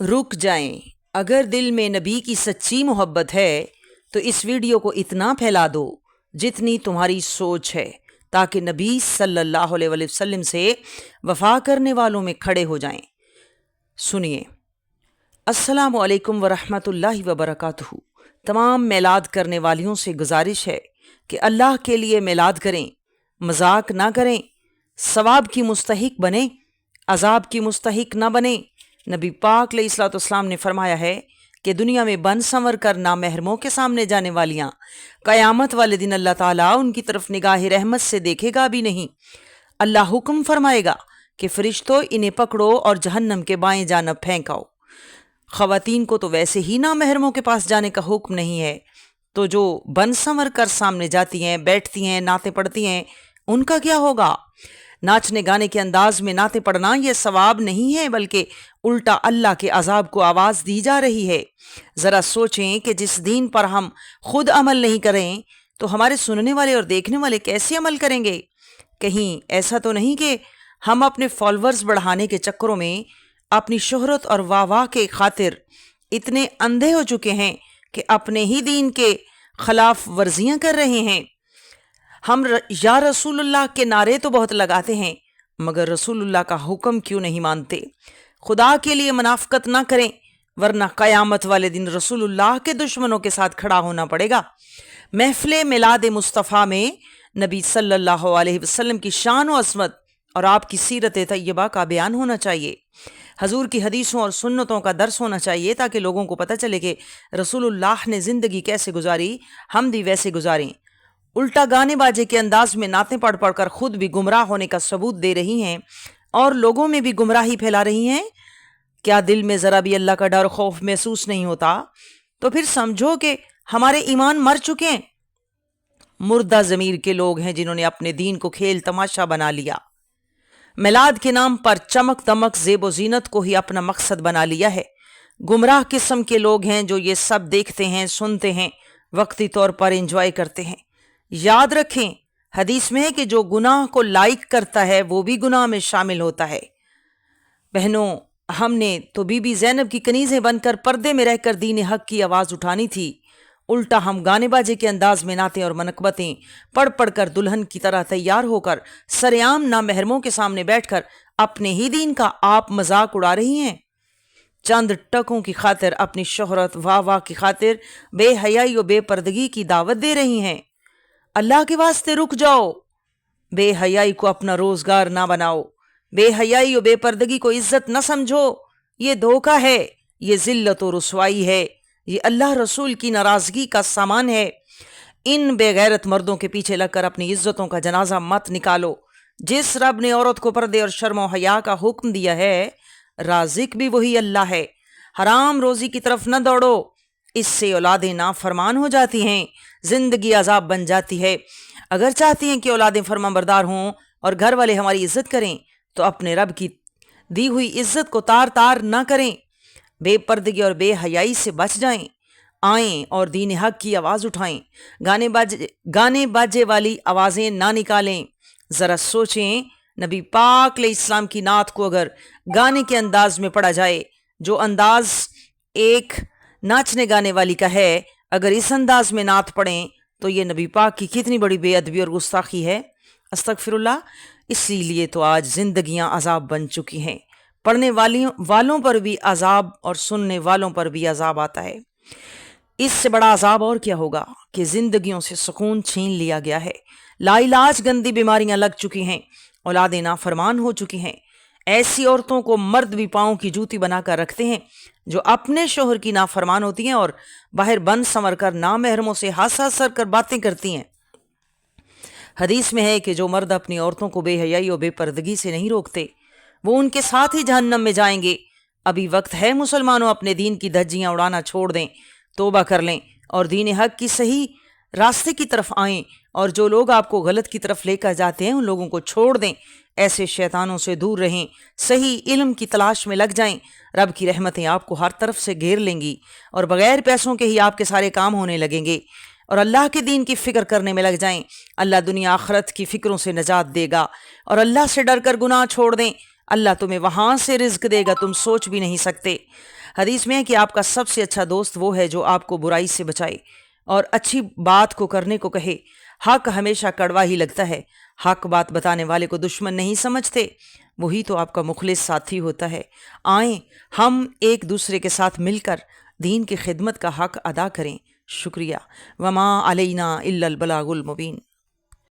رک جائیں، اگر دل میں نبی کی سچی محبت ہے تو اس ویڈیو کو اتنا پھیلا دو جتنی تمہاری سوچ ہے، تاکہ نبی صلی اللہ علیہ وآلہ وسلم سے وفا کرنے والوں میں کھڑے ہو جائیں۔ سنیے۔ السلام علیکم ورحمۃ اللہ وبرکاتہ۔ تمام میلاد کرنے والیوں سے گزارش ہے کہ اللہ کے لیے میلاد کریں، مذاق نہ کریں، ثواب کی مستحق بنیں، عذاب کی مستحق نہ بنیں۔ نبی پاک علیہ الصلوۃ والسلام نے فرمایا ہے کہ دنیا میں بن سنور کر نامحرموں کے سامنے جانے والیاں قیامت والے دن اللہ تعالیٰ ان کی طرف نگاہ رحمت سے دیکھے گا بھی نہیں۔ اللہ حکم فرمائے گا کہ فرشتوں انہیں پکڑو اور جہنم کے بائیں جانب پھینکاؤ۔ خواتین کو تو ویسے ہی نامحرموں کے پاس جانے کا حکم نہیں ہے، تو جو بن سنور کر سامنے جاتی ہیں، بیٹھتی ہیں، نعتیں پڑھتی ہیں، ان کا کیا ہوگا؟ ناچنے گانے کے انداز میں نعتیں پڑھنا یہ ثواب نہیں ہے، بلکہ الٹا اللہ کے عذاب کو آواز دی جا رہی ہے۔ ذرا سوچیں کہ جس دین پر ہم خود عمل نہیں کریں تو ہمارے سننے والے اور دیکھنے والے کیسے عمل کریں گے؟ کہیں ایسا تو نہیں کہ ہم اپنے فالورز بڑھانے کے چکروں میں اپنی شہرت اور واہ واہ کے خاطر اتنے اندھے ہو چکے ہیں کہ اپنے ہی دین کے خلاف ورزیاں کر رہے ہیں؟ ہم یا رسول اللہ کے نعرے تو بہت لگاتے ہیں، مگر رسول اللہ کا حکم کیوں نہیں مانتے؟ خدا کے لیے منافقت نہ کریں، ورنہ قیامت والے دن رسول اللہ کے دشمنوں کے ساتھ کھڑا ہونا پڑے گا۔ محفل میلاد مصطفیٰ میں نبی صلی اللہ علیہ وسلم کی شان و عظمت اور آپ کی سیرت طیبہ کا بیان ہونا چاہیے۔ حضور کی حدیثوں اور سنتوں کا درس ہونا چاہیے، تاکہ لوگوں کو پتہ چلے کہ رسول اللہ نے زندگی کیسے گزاری، ہم بھی ویسے گزاریں۔ الٹا گانے باجے کے انداز میں نعتیں پڑھ پڑھ کر خود بھی گمراہ ہونے کا ثبوت دے رہی ہیں اور لوگوں میں بھی گمراہی پھیلا رہی ہیں۔ کیا دل میں ذرا بھی اللہ کا ڈر خوف محسوس نہیں ہوتا؟ تو پھر سمجھو کہ ہمارے ایمان مر چکے ہیں۔ مردہ ضمیر کے لوگ ہیں جنہوں نے اپنے دین کو کھیل تماشا بنا لیا، میلاد کے نام پر چمک دمک زیب و زینت کو ہی اپنا مقصد بنا لیا ہے۔ گمراہ قسم کے لوگ ہیں جو یہ سب دیکھتے ہیں، سنتے ہیں، وقتی طور پر انجوائے کرتے ہیں۔ یاد رکھیں، حدیث میں ہے کہ جو گناہ کو لائک کرتا ہے وہ بھی گناہ میں شامل ہوتا ہے۔ بہنوں، ہم نے تو بی بی زینب کی کنیزیں بن کر پردے میں رہ کر دین حق کی آواز اٹھانی تھی، الٹا ہم گانے باجے کے انداز میں نعتیں اور منقبتیں پڑھ پڑھ کر دلہن کی طرح تیار ہو کر سرعام نامحرموں کے سامنے بیٹھ کر اپنے ہی دین کا آپ مذاق اڑا رہی ہیں۔ چند ٹکوں کی خاطر، اپنی شہرت واہ واہ کی خاطر بے حیائی و بے پردگی کی دعوت دے رہی ہیں۔ اللہ کے واسطے رک جاؤ، بے حیائی کو اپنا روزگار نہ بناؤ، بے حیائی و بے پردگی کو عزت نہ سمجھو، یہ دھوکہ ہے، یہ ذلت و رسوائی ہے، یہ اللہ رسول کی ناراضگی کا سامان ہے۔ ان بے غیرت مردوں کے پیچھے لگ کر اپنی عزتوں کا جنازہ مت نکالو۔ جس رب نے عورت کو پردے اور شرم و حیا کا حکم دیا ہے، رازق بھی وہی اللہ ہے۔ حرام روزی کی طرف نہ دوڑو، اس سے اولادیں نافرمان ہو جاتی ہیں، زندگی عذاب بن جاتی ہے۔ اگر چاہتی ہیں کہ اولادیں فرما بردار ہوں اور گھر والے ہماری عزت کریں تو اپنے رب کی دی ہوئی عزت کو تار تار نہ کریں، بے پردگی اور بے حیائی سے بچ جائیں، آئیں اور دین حق کی آواز اٹھائیں، گانے باجے والی آوازیں نہ نکالیں۔ ذرا سوچیں، نبی پاک علیہ السلام کی نعت کو اگر گانے کے انداز میں پڑھا جائے، جو انداز ایک ناچنے گانے والی کا ہے، اگر اس انداز میں نعت پڑھیں تو یہ نبی پاک کی کتنی بڑی بے ادبی اور گستاخی ہے۔ استغفر اللہ۔ اسی لیے تو آج زندگیاں عذاب بن چکی ہیں، پڑھنے والوں پر بھی عذاب اور سننے والوں پر بھی عذاب آتا ہے۔ اس سے بڑا عذاب اور کیا ہوگا کہ زندگیوں سے سکون چھین لیا گیا ہے، لا علاج گندی بیماریاں لگ چکی ہیں، اولادیں نافرمان ہو چکی ہیں۔ ایسی عورتوں کو مرد بھی پاؤں کی جوتی بنا کر رکھتے ہیں جو اپنے شوہر کی نافرمان ہوتی ہیں اور باہر بن سنور کر نامحرموں سے ہنس ہنس کر باتیں کرتی ہیں۔ حدیث میں ہے کہ جو مرد اپنی عورتوں کو بے حیائی و بے پردگی سے نہیں روکتے، وہ ان کے ساتھ ہی جہنم میں جائیں گے۔ ابھی وقت ہے مسلمانوں، اپنے دین کی دھجیاں اڑانا چھوڑ دیں، توبہ کر لیں اور دین حق کی صحیح راستے کی طرف آئیں، اور جو لوگ آپ کو غلط کی طرف لے کر جاتے ہیں ان لوگوں کو چھوڑ دیں، ایسے شیطانوں سے دور رہیں، صحیح علم کی تلاش میں لگ جائیں۔ رب کی رحمتیں آپ کو ہر طرف سے گھیر لیں گی اور بغیر پیسوں کے ہی آپ کے سارے کام ہونے لگیں گے، اور اللہ کے دین کی فکر کرنے میں لگ جائیں۔ اللہ دنیا آخرت کی فکروں سے نجات دے گا، اور اللہ سے ڈر کر گناہ چھوڑ دیں، اللہ تمہیں وہاں سے رزق دے گا تم سوچ بھی نہیں سکتے۔ حدیث میں ہے کہ آپ کا سب سے اچھا دوست وہ ہے جو آپ کو برائی سے بچائے اور اچھی بات کو کرنے کو کہے۔ حق ہمیشہ کڑوا ہی لگتا ہے، حق بات بتانے والے کو دشمن نہیں سمجھتے، وہی تو آپ کا مخلص ساتھی ہوتا ہے۔ آئیں ہم ایک دوسرے کے ساتھ مل کر دین کی خدمت کا حق ادا کریں۔ شکریہ۔ وما علینا الا البلاغ المبین۔